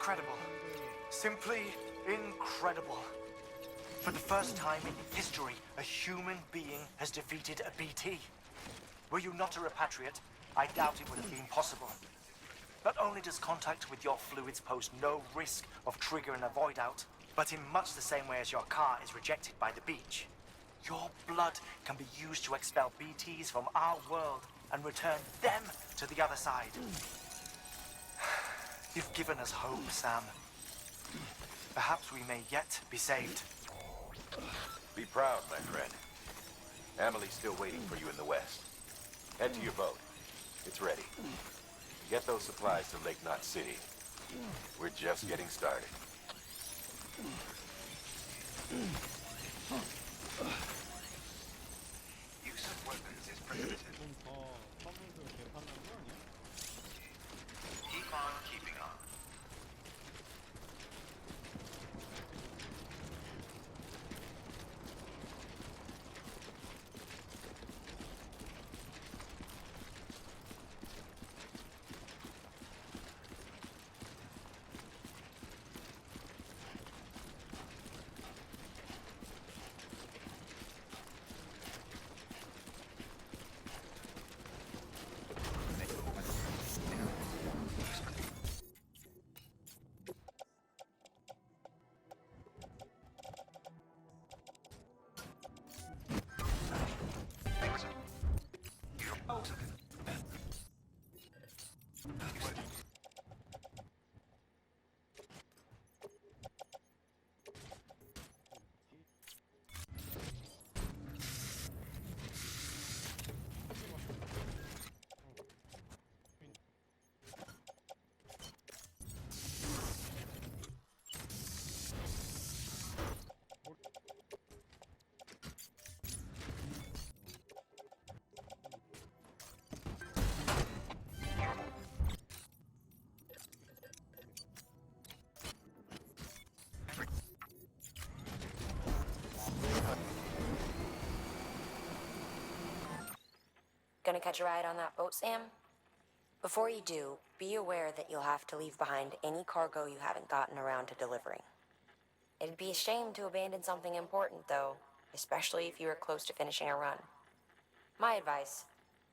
Incredible. Simply incredible. For the first time in history, a human being has defeated a BT. Were you not a repatriate, I doubt it would have been possible. Not only does contact with your fluids pose no risk of triggering a void out, but in much the same way as your car is rejected by the beach, your blood can be used to expel BTs from our world and return them to the other side. You've given us hope, Sam. Perhaps we may yet be saved. Be proud, my friend. Amelie's still waiting for you in the west. Head to your boat. It's ready. Get those supplies to Lake Knot City. We're just getting started. Use of weapons is prohibited. Keep on keeping on. Gonna catch a ride on that boat, Sam? Before you do, be aware that you'll have to leave behind any cargo you haven't gotten around to delivering. It'd be a shame to abandon something important, though, especially if you are close to finishing a run. My advice,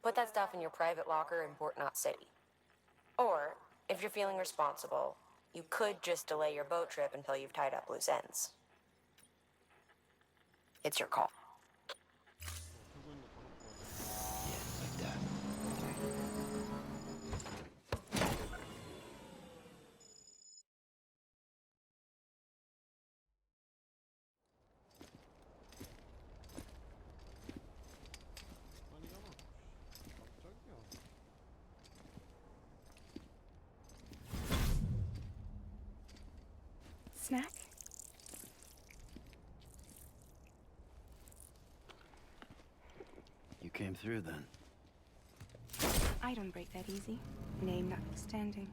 put that stuff in your private locker in Port Knot City. Or, if you're feeling responsible, you could just delay your boat trip until you've tied up loose ends. It's your call. Snack? You came through then. I don't break that easy. Name notwithstanding.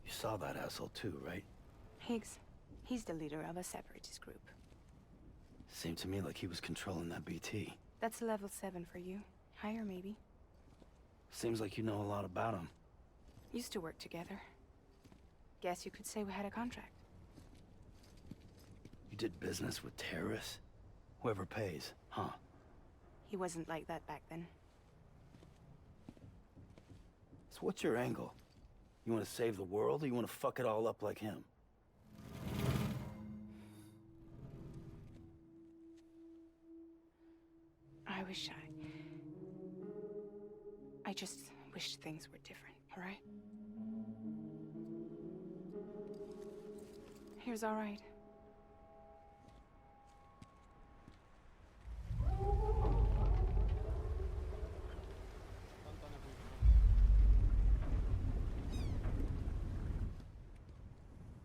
You saw that asshole too, right? Higgs. He's the leader of a separatist group. Seemed to me like he was controlling that BT. That's level 7 for you. Higher, maybe. Seems like you know a lot about him. Used to work together. Guess you could say we had a contract. You did business with terrorists? Whoever pays, huh? He wasn't like that back then. So what's your angle? You want to save the world, or you want to fuck it all up like him? I just wish things were different, all right? Here's all right.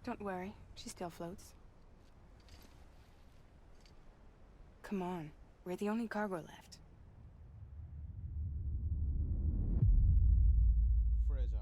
Don't worry, she still floats. Come on, we're the only cargo left. Fragile.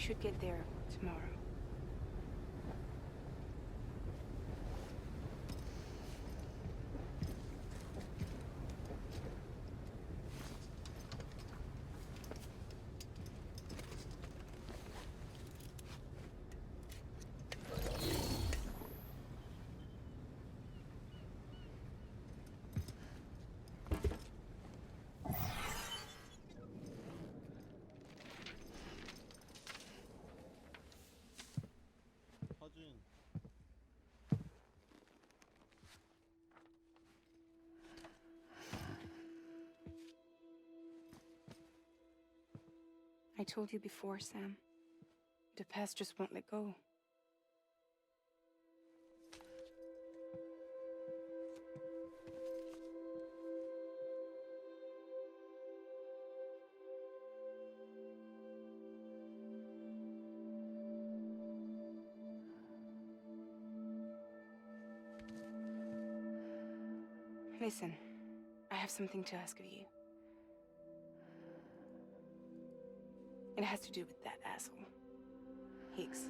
should get there tomorrow. I told you before, Sam. The past just won't let go. Listen, I have something to ask of you. It has to do with that asshole, Higgs.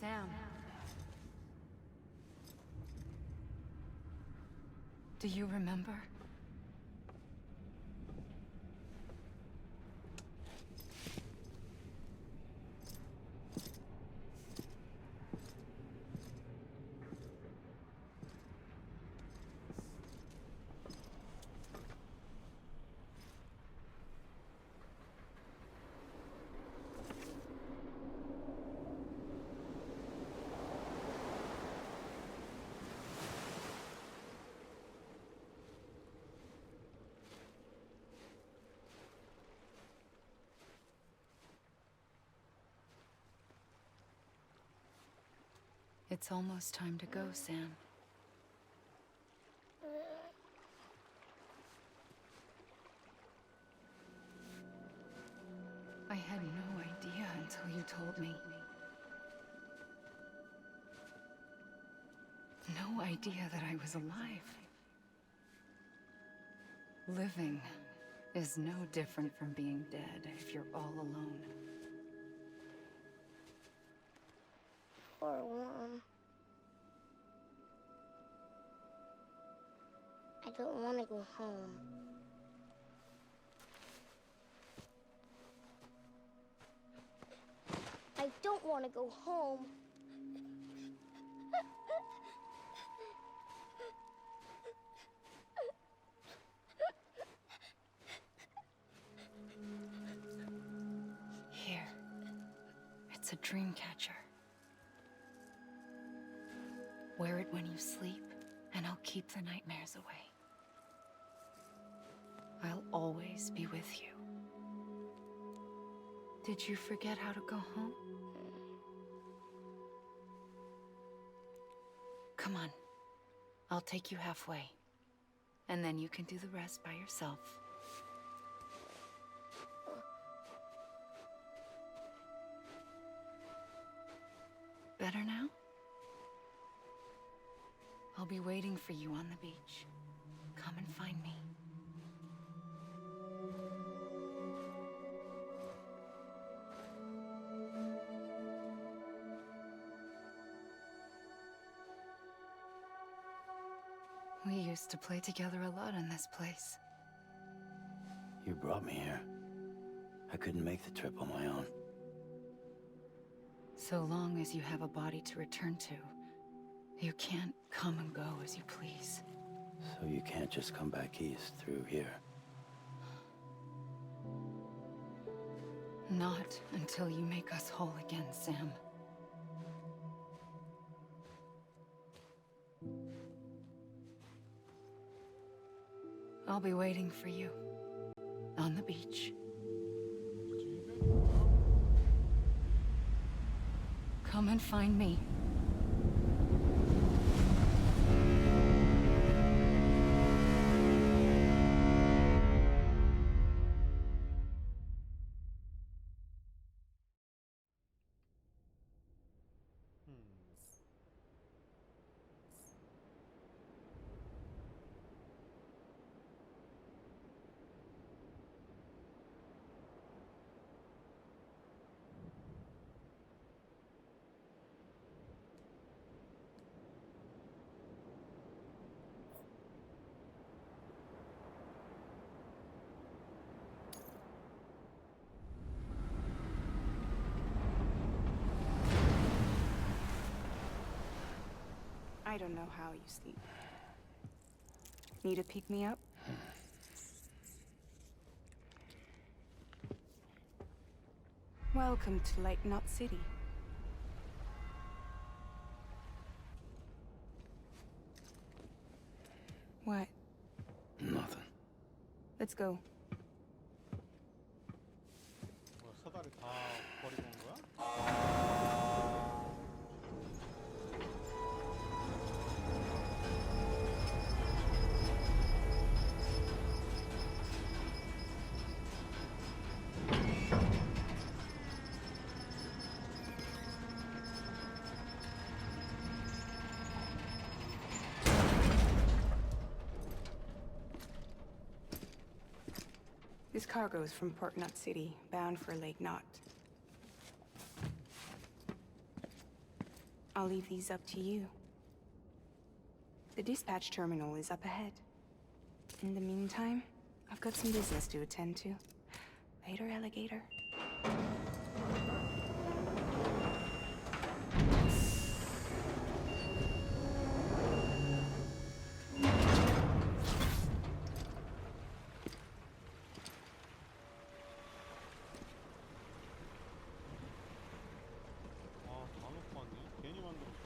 Sam. Do you remember? It's almost time to go, Sam. I had no idea until you told me. No idea that I was alive. Living is no different from being dead if you're all alone. Or warm. I don't want to go home. I don't want to go home. Here. It's a dream catcher. Wear it when you sleep, and I'll keep the nightmares away. I'll always be with you. Did you forget how to go home? Come on. I'll take you halfway. And then you can do the rest by yourself. Better now? I'll be waiting for you on the beach. Come and find me. We used to play together a lot in this place. You brought me here. I couldn't make the trip on my own. So long as you have a body to return to, you can't come and go as you please. So you can't just come back east through here? Not until you make us whole again, Sam. I'll be waiting for you. On the beach. Come and find me. I don't know how you sleep. Need to pick me up? Welcome to Lake Knot City. What? Nothing. Let's go. 뭐야, 사다리 다 버리고 온 거야? This cargo is from Port Knot City, bound for Lake Knot. I'll leave these up to you. The dispatch terminal is up ahead. In the meantime, I've got some business to attend to. Later, alligator. 아, 다 놓고 왔네. 괜히 만들었어.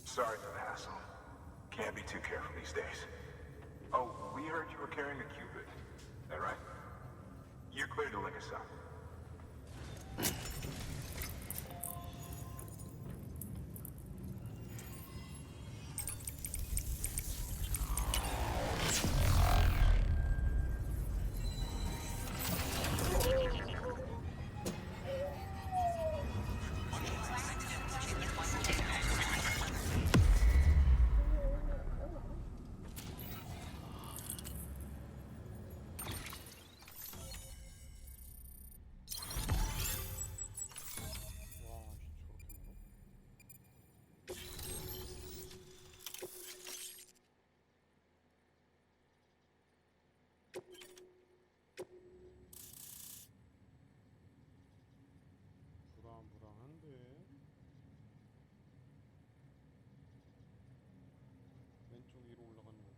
Sorry for the hassle. Can't be too careful these days. Oh, we heard you were carrying a Cupid. That right? You're clear to link us up. 와, 저렇게 멀어? 불안불안한데. 왼쪽 위로 올라가는 거고.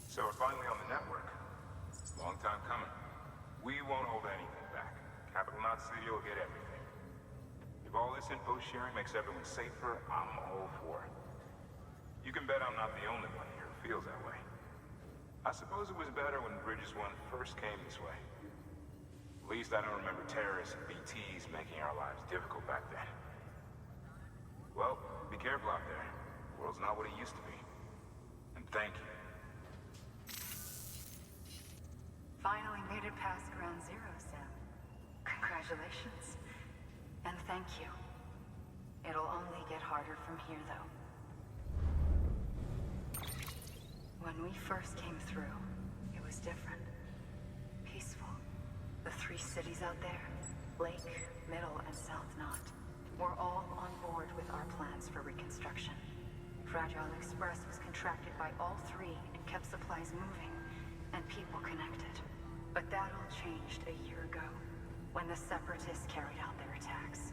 So we're finally on the network. Long time coming. We won't hold anything back. Capital Knot City will get everything. If all this info sharing makes everyone safer, I'm all for it. You can bet I'm not the only one here who feels that way. I suppose it was better when Bridges 1 first came this way. At least I don't remember terrorists and BTs making our lives difficult back then. Well, be careful out there. The world's not what it used to be. And thank you. Finally made it past Ground Zero, Sam. Congratulations. And thank you. It'll only get harder from here, though. When we first came through, it was different. Peaceful. The 3 cities out there, Lake, Middle, and South Knot, were all on board with our plans for reconstruction. Fragile Express was contracted by all 3 and kept supplies moving, and people connected. But that all changed a year ago, when the Separatists carried out their attacks.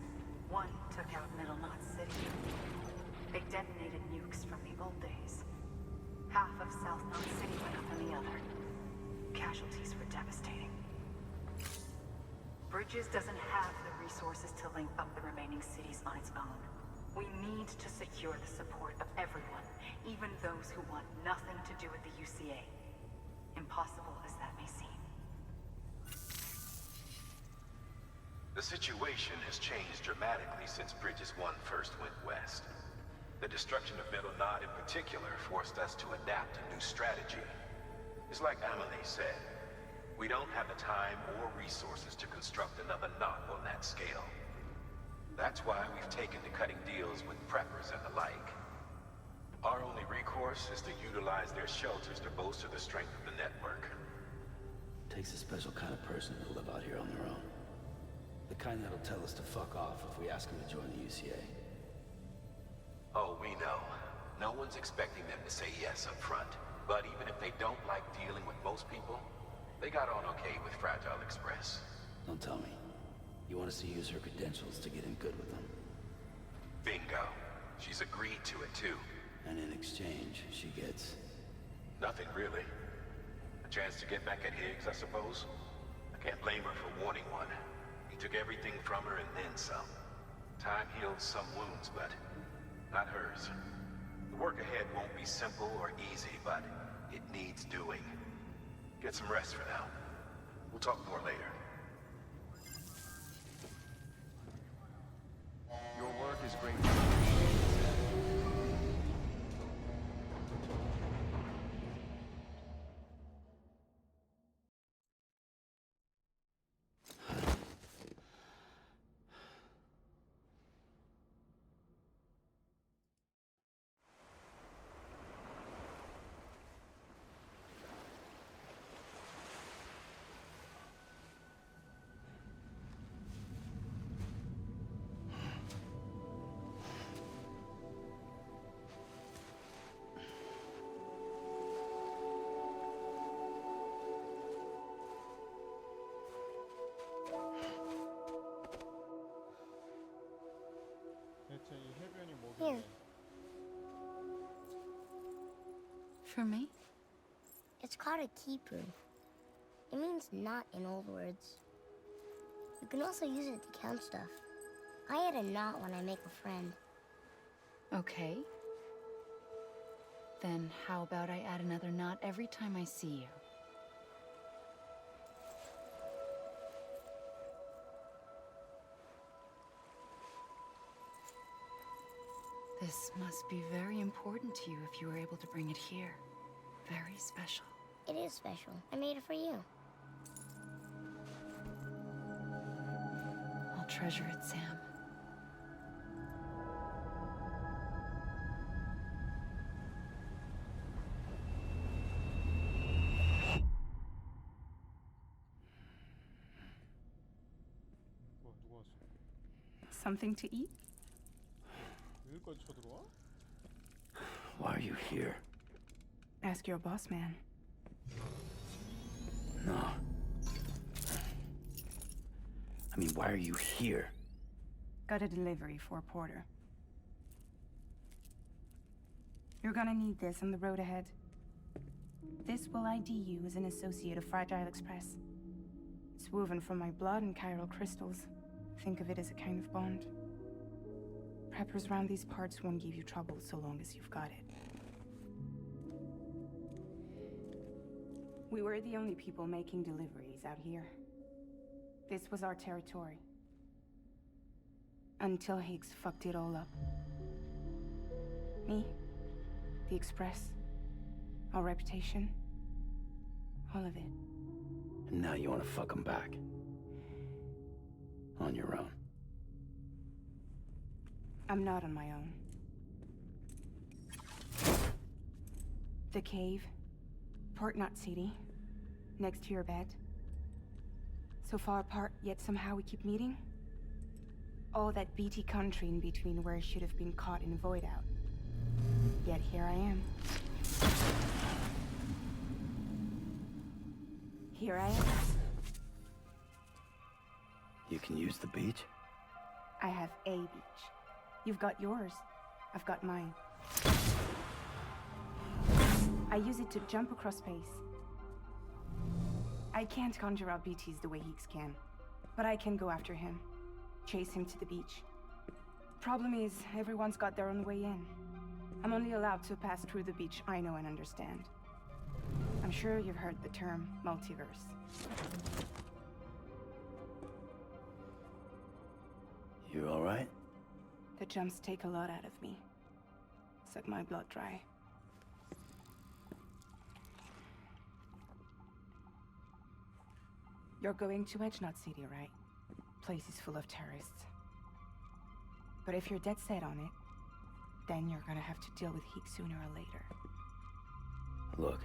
One took out Middle Knot City. They detonated nukes from the old days. Half of South Knot City went up in the other. Casualties were devastating. Bridges doesn't have the resources to link up the remaining cities on its own. We need to secure the support of everyone, even those who want nothing to do with the UCA. Impossible as that may seem. The situation has changed dramatically since Bridges 1 first went west. The destruction of Middle Knot in particular forced us to adapt a new strategy. It's like Amelie said, we don't have the time or resources to construct another knot on that scale. That's why we've taken to cutting deals with preppers and the like. Our only recourse is to utilize their shelters to bolster the strength of the network. Takes a special kind of person to live out here on their own. The kind that'll tell us to fuck off if we ask them to join the UCA. Oh, we know. No one's expecting them to say yes up front. But even if they don't like dealing with most people, they got on okay with Fragile Express. Don't tell me. You want us to use her credentials to get in good with them? Bingo. She's agreed to it, too. And in exchange, she gets... Nothing, really. A chance to get back at Higgs, I suppose. I can't blame her for wanting one. He took everything from her and then some. Time heals some wounds, but not hers. The work ahead won't be simple or easy, but it needs doing. Get some rest for now. We'll talk more later. Your work is great. 대체 이 해변이 Here. 뭐길래? For me? It's called a kipu. It means knot in old words. You can also use it to count stuff. I add a knot when I make a friend. Okay. Then how about I add another knot every time I see you? This must be very important to you if you were able to bring it here. Very special. It is special. I made it for you. I'll treasure it, Sam. 뭐야, 누가 왔어? Something to eat? 여기까지 쳐들어와? Why are you here? Ask your boss man. No. I mean, why are you here? Got a delivery for a porter. You're gonna need this on the road ahead. This will ID you as an associate of Fragile Express. It's woven from my blood and chiral crystals. Think of it as a kind of bond. Preppers around these parts won't give you trouble so long as you've got it. We were the only people making deliveries out here. This was our territory. Until Higgs fucked it all up. Me, the Express, our reputation, all of it. And now you want to fuck them back. On your own. I'm not on my own. The cave, Port Knot City, next to your bed. So far apart, yet somehow we keep meeting. All that BT country in between where I should have been caught in void out. Yet here I am. Here I am. You can use the beach? I have a beach. You've got yours. I've got mine. I use it to jump across space. I can't conjure up BTs the way Higgs can, but I can go after him, chase him to the beach. Problem is, everyone's got their own way in. I'm only allowed to pass through the beach I know and understand. I'm sure you've heard the term multiverse. You all right? The jumps take a lot out of me. Suck my blood dry. You're going to Edge Knot City, right? Place is full of terrorists. But if you're dead set on it, then you're gonna have to deal with Higgs sooner or later. Look,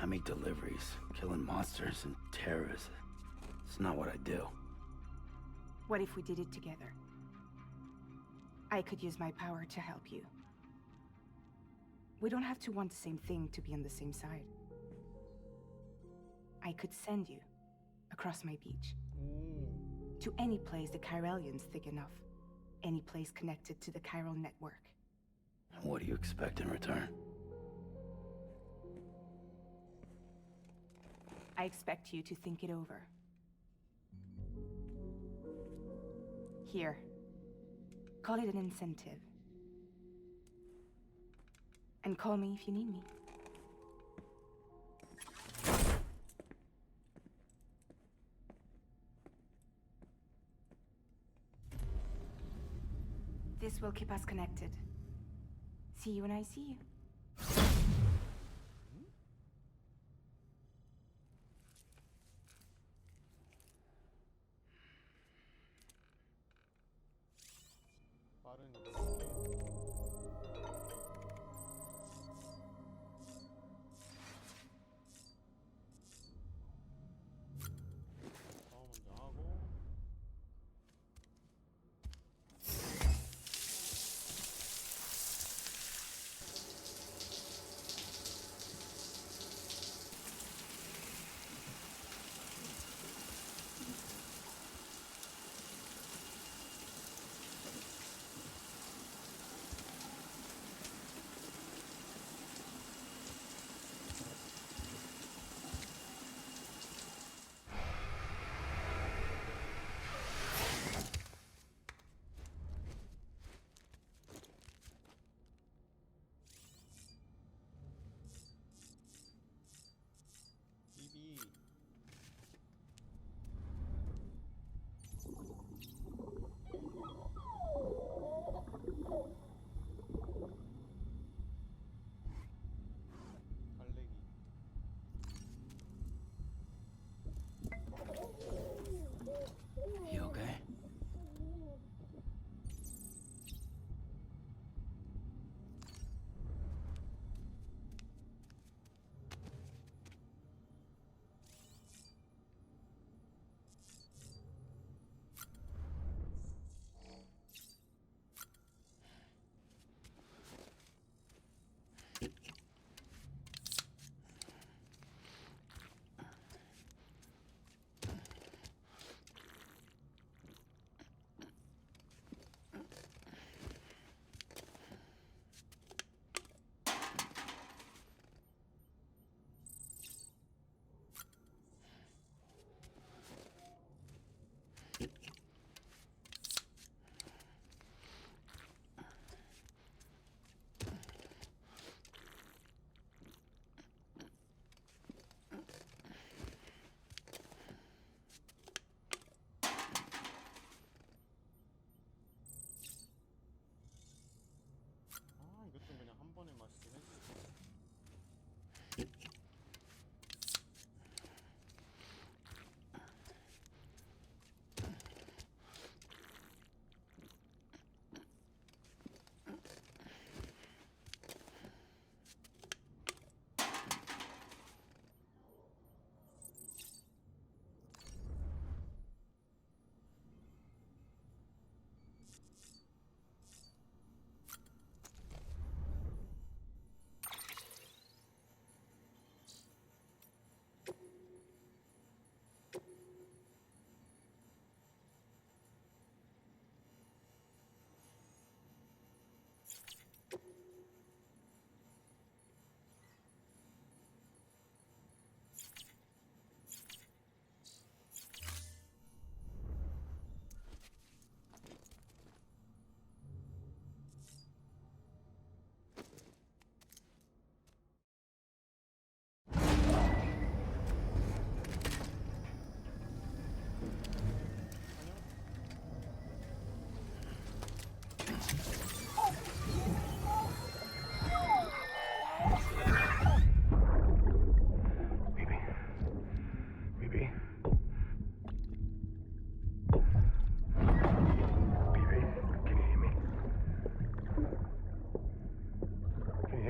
I make deliveries, killing monsters and terrorists. It's not what I do. What if we did it together? I could use my power to help you. We don't have to want the same thing to be on the same side. I could send you across my beach. To any place the Chiralian's thick enough. Any place connected to the chiral network. What do you expect in return? I expect you to think it over. Here. Call it an incentive. And call me if you need me. This will keep us connected. See you when I see you. 빠른 이동. 먼저 하고.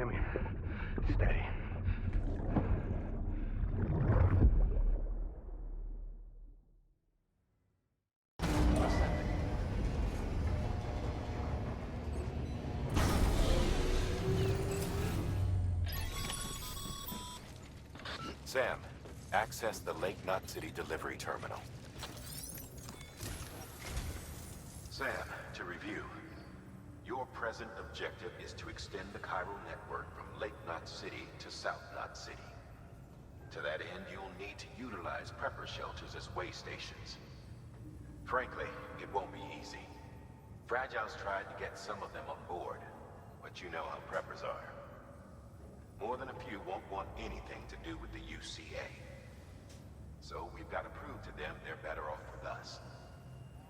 Sammy. Steady. Sam, access the Lake Knot City delivery terminal. Sam, to review. Your present objective is to extend the chiral network from Lake Knot City to South Knot City. To that end, you'll need to utilize prepper shelters as way stations. Frankly, it won't be easy. Fragile's tried to get some of them on board, but you know how preppers are. More than a few won't want anything to do with the UCA. So we've got to prove to them they're better off with us.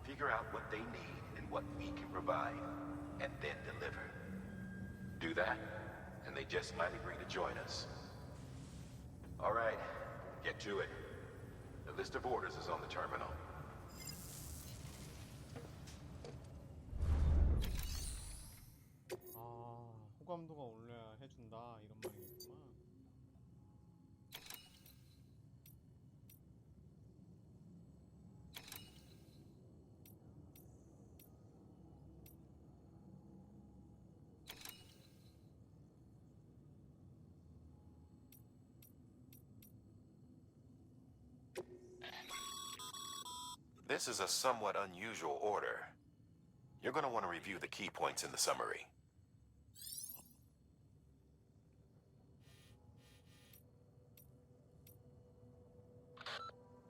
Figure out what they need and what we can provide, and then deliver. Do that, and they just might agree to join us. All right, get to it. The list of orders is on the terminal. 아, 호감도가 올려야 해준다 이런 말이겠구나. This is a somewhat unusual order. You're going to want to review the key points in the summary.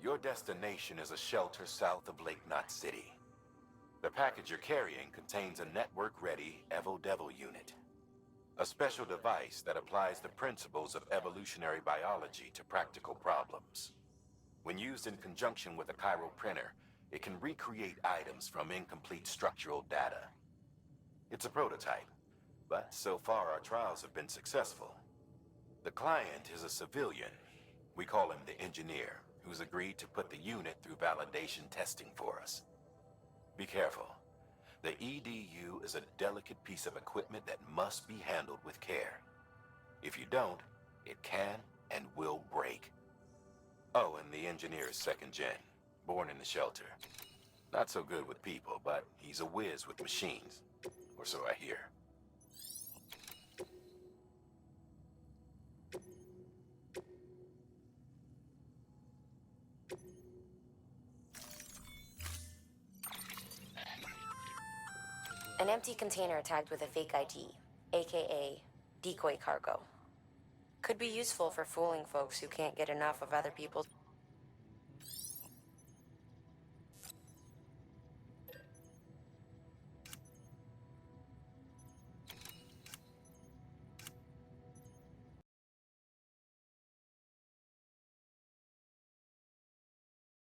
Your destination is a shelter south of Lake Knot City. The package you're carrying contains a network-ready Evo-Devil unit. A special device that applies the principles of evolutionary biology to practical problems. When used in conjunction with a chiral printer, it can recreate items from incomplete structural data. It's a prototype, but so far our trials have been successful. The client is a civilian. We call him the engineer, who's agreed to put the unit through validation testing for us. Be careful. The EDU is a delicate piece of equipment that must be handled with care. If you don't, it can and will break. Oh, and the engineer is second gen, born in the shelter. Not so good with people, but he's a whiz with machines. Or so I hear. An empty container tagged with a fake ID, aka decoy cargo. Could be useful for fooling folks who can't get enough of other people's